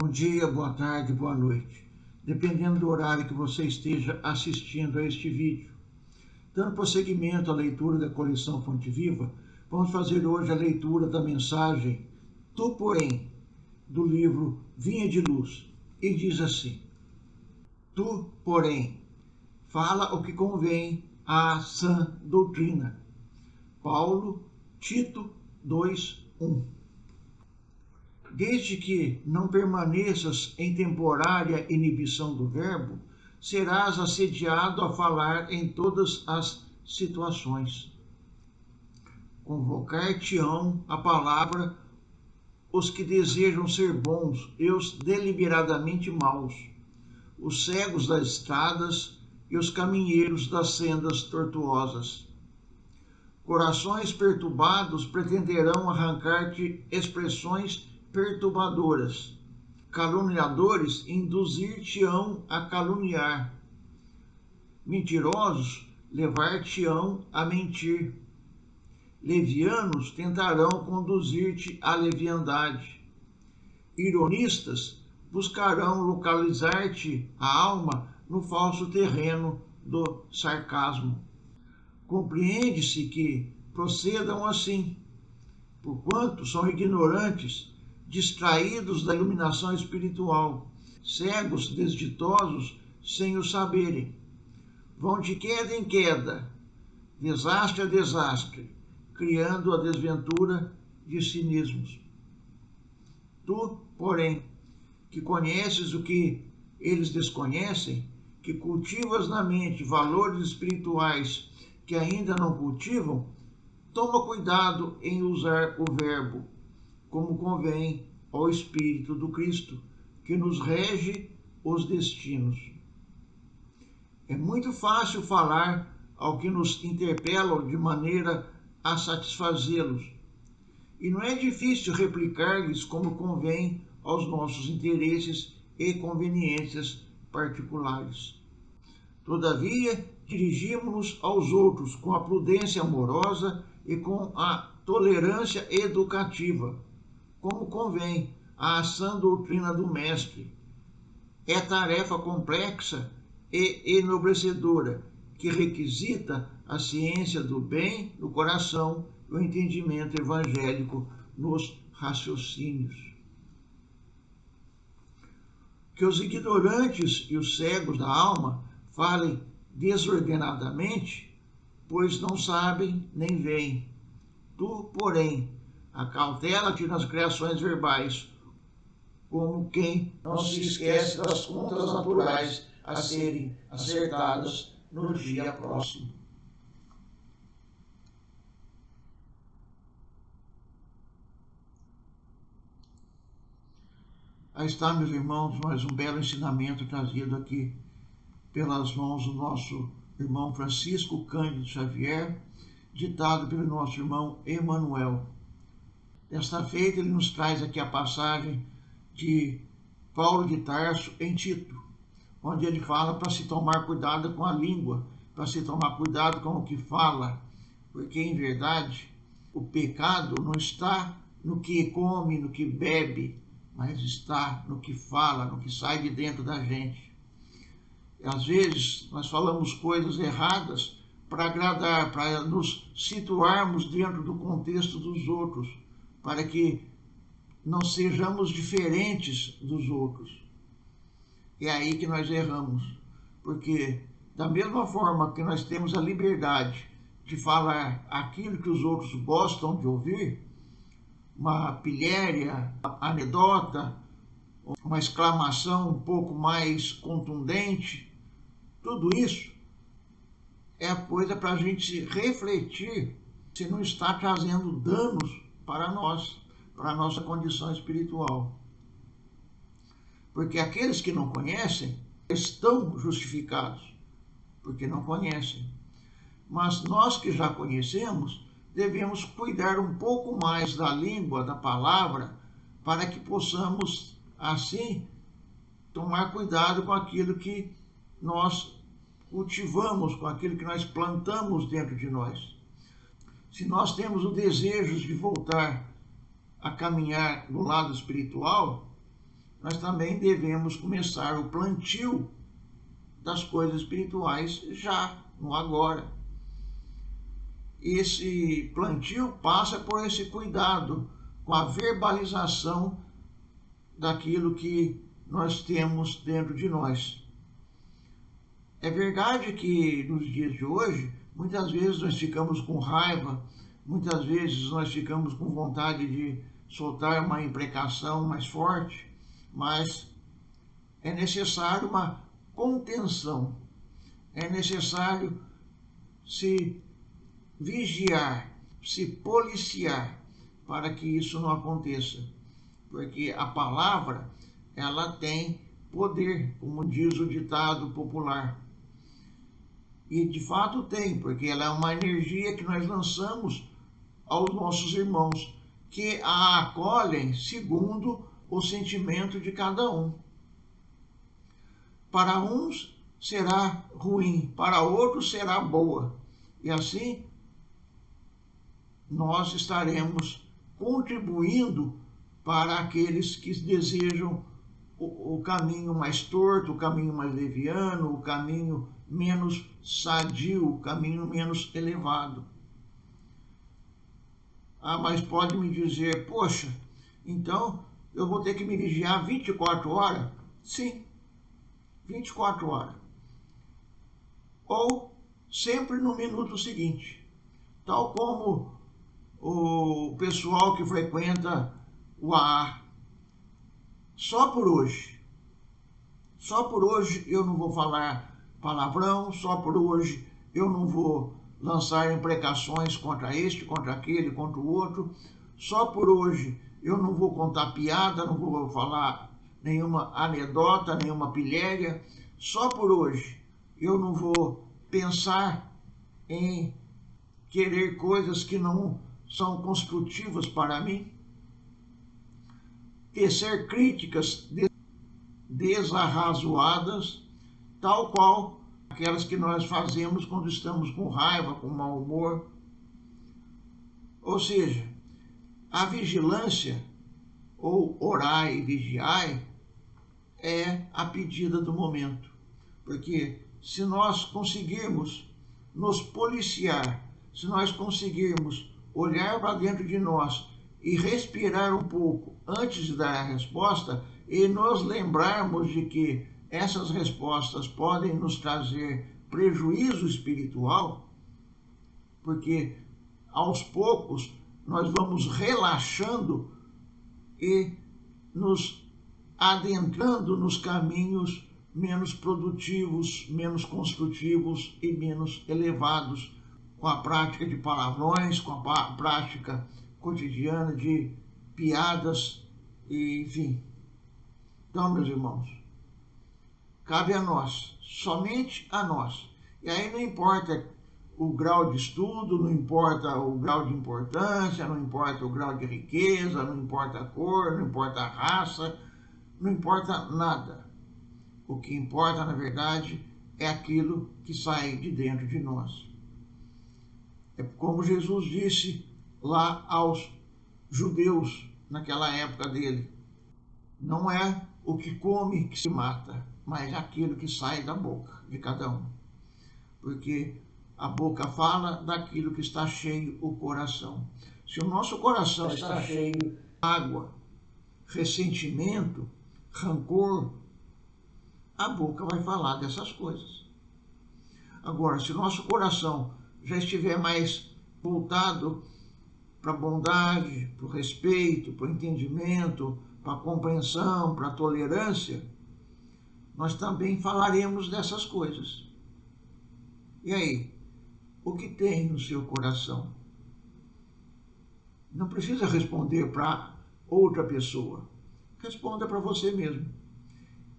Bom dia, boa tarde, boa noite, dependendo do horário que você esteja assistindo a este vídeo. Dando prosseguimento à leitura da coleção Fonte Viva, vamos fazer hoje a leitura da mensagem Tu, porém, do livro Vinha de Luz, e diz assim: Tu, porém, fala o que convém à sã doutrina. Paulo, Tito 2:1. Desde que não permaneças em temporária inibição do verbo, serás assediado a falar em todas as situações. Convocar-te-ão a palavra os que desejam ser bons e os deliberadamente maus, os cegos das estradas e os caminheiros das sendas tortuosas. Corações perturbados pretenderão arrancar-te expressões perturbadoras. Caluniadores induzir-te-ão a caluniar. Mentirosos levar-te-ão a mentir. Levianos tentarão conduzir-te à leviandade. Ironistas buscarão localizar-te a alma no falso terreno do sarcasmo. Compreende-se que procedam assim, porquanto são ignorantes, distraídos da iluminação espiritual, cegos, desditosos, sem o saberem. Vão de queda em queda, desastre a desastre, criando a desventura de si mesmos. Tu, porém, que conheces o que eles desconhecem, que cultivas na mente valores espirituais que ainda não cultivam, toma cuidado em usar o verbo, como convém ao Espírito do Cristo, que nos rege os destinos. É muito fácil falar ao que nos interpelam de maneira a satisfazê-los, e não é difícil replicar-lhes como convém aos nossos interesses e conveniências particulares. Todavia, dirigimos-nos aos outros com a prudência amorosa e com a tolerância educativa, como convém à sã doutrina do Mestre. É tarefa complexa e enobrecedora, que requisita a ciência do bem no coração e o entendimento evangélico nos raciocínios. Que os ignorantes e os cegos da alma falem desordenadamente, pois não sabem nem veem. Tu, porém, acautela-te nas criações verbais, como quem não se esquece das contas naturais a serem acertadas no dia próximo. Aí está, meus irmãos, mais um belo ensinamento trazido aqui pelas mãos do nosso irmão Francisco Cândido Xavier, ditado pelo nosso irmão Emanuel. Desta feita, ele nos traz aqui a passagem de Paulo de Tarso em Tito, onde ele fala para se tomar cuidado com a língua, para se tomar cuidado com o que fala, porque, em verdade, o pecado não está no que come, no que bebe, mas está no que fala, no que sai de dentro da gente. Às vezes, nós falamos coisas erradas para agradar, para nos situarmos dentro do contexto dos outros, para que não sejamos diferentes dos outros. É aí que nós erramos, porque da mesma forma que nós temos a liberdade de falar aquilo que os outros gostam de ouvir, uma pilhéria, uma anedota, uma exclamação um pouco mais contundente, tudo isso é coisa para a gente refletir se não está trazendo danos para nós, para a nossa condição espiritual. Porque aqueles que não conhecem estão justificados, porque não conhecem. Mas nós que já conhecemos, devemos cuidar um pouco mais da língua, da palavra, para que possamos, assim, tomar cuidado com aquilo que nós cultivamos, com aquilo que nós plantamos dentro de nós. Se nós temos o desejo de voltar a caminhar no lado espiritual, nós também devemos começar o plantio das coisas espirituais já, no agora. Esse plantio passa por esse cuidado com a verbalização daquilo que nós temos dentro de nós. É verdade que nos dias de hoje, muitas vezes nós ficamos com raiva, muitas vezes nós ficamos com vontade de soltar uma imprecação mais forte, mas é necessário uma contenção, é necessário se vigiar, se policiar para que isso não aconteça, porque a palavra, ela tem poder, como diz o ditado popular. E de fato tem, porque ela é uma energia que nós lançamos aos nossos irmãos, que a acolhem segundo o sentimento de cada um. Para uns será ruim, para outros será boa. E assim nós estaremos contribuindo para aqueles que desejam o caminho mais torto, o caminho mais leviano, o caminho menos sadio, o caminho menos elevado. Ah, mas pode me dizer, poxa, então eu vou ter que me vigiar 24 horas? Sim, 24 horas. Ou sempre no minuto seguinte, tal como o pessoal que frequenta o AA. Só por hoje eu não vou falar palavrão, só por hoje eu não vou lançar imprecações contra este, contra aquele, contra o outro, só por hoje eu não vou contar piada, não vou falar nenhuma anedota, nenhuma pilhéria, só por hoje eu não vou pensar em querer coisas que não são construtivas para mim, tecer críticas desarrazoadas, tal qual aquelas que nós fazemos quando estamos com raiva, com mau humor. Ou seja, a vigilância, ou orai e vigiai, é a pedida do momento. Porque se nós conseguirmos nos policiar, se nós conseguirmos olhar para dentro de nós e respirar um pouco antes de dar a resposta e nos lembrarmos de que essas respostas podem nos trazer prejuízo espiritual, porque aos poucos nós vamos relaxando e nos adentrando nos caminhos menos produtivos, menos construtivos e menos elevados, com a prática de palavrões, com a prática cotidiana de piadas, e, enfim. Então, meus irmãos, cabe a nós, somente a nós. E aí não importa o grau de estudo, não importa o grau de importância, não importa o grau de riqueza, não importa a cor, não importa a raça, não importa nada. O que importa, na verdade, é aquilo que sai de dentro de nós. É como Jesus disse lá aos judeus naquela época dele: não é o que come que se mata, mas aquilo que sai da boca de cada um. Porque a boca fala daquilo que está cheio o coração. Se o nosso coração está cheio de água, ressentimento, rancor, a boca vai falar dessas coisas. Agora, se o nosso coração já estiver mais voltado para a bondade, para o respeito, para o entendimento, para a compreensão, para a tolerância, nós também falaremos dessas coisas. E aí, o que tem no seu coração? Não precisa responder para outra pessoa. Responda para você mesmo.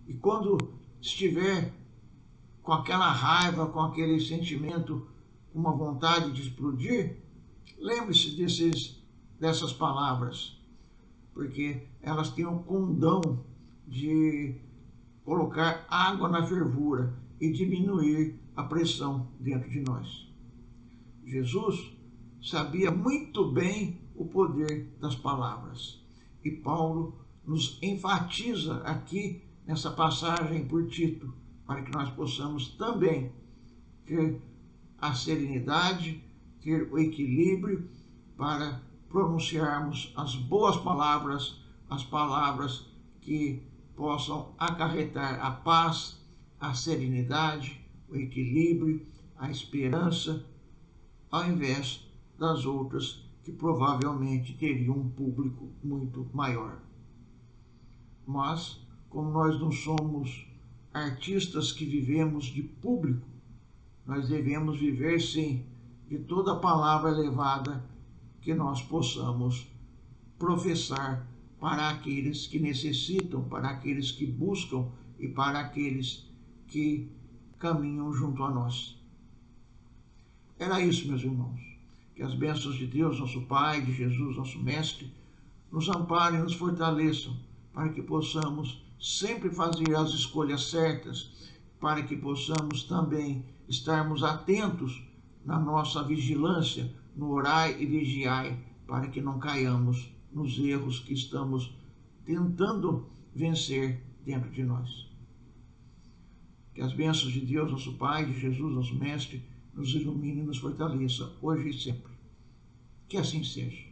E quando estiver com aquela raiva, com aquele sentimento, com uma vontade de explodir, lembre-se dessas palavras, porque elas têm o condão de colocar água na fervura e diminuir a pressão dentro de nós. Jesus sabia muito bem o poder das palavras. E Paulo nos enfatiza aqui nessa passagem por Tito, para que nós possamos também ter a serenidade, ter o equilíbrio para pronunciarmos as boas palavras, as palavras que possam acarretar a paz, a serenidade, o equilíbrio, a esperança, ao invés das outras que provavelmente teriam um público muito maior. Mas, como nós não somos artistas que vivemos de público, nós devemos viver, sim, de toda a palavra elevada que nós possamos professar para aqueles que necessitam, para aqueles que buscam e para aqueles que caminham junto a nós. Era isso, meus irmãos. Que as bênçãos de Deus, nosso Pai, de Jesus, nosso Mestre, nos amparem e nos fortaleçam, para que possamos sempre fazer as escolhas certas, para que possamos também estarmos atentos na nossa vigilância, no orai e vigiai, para que não caiamos nos erros que estamos tentando vencer dentro de nós. Que as bênçãos de Deus, nosso Pai, de Jesus, nosso Mestre, nos ilumine e nos fortaleça, hoje e sempre. Que assim seja.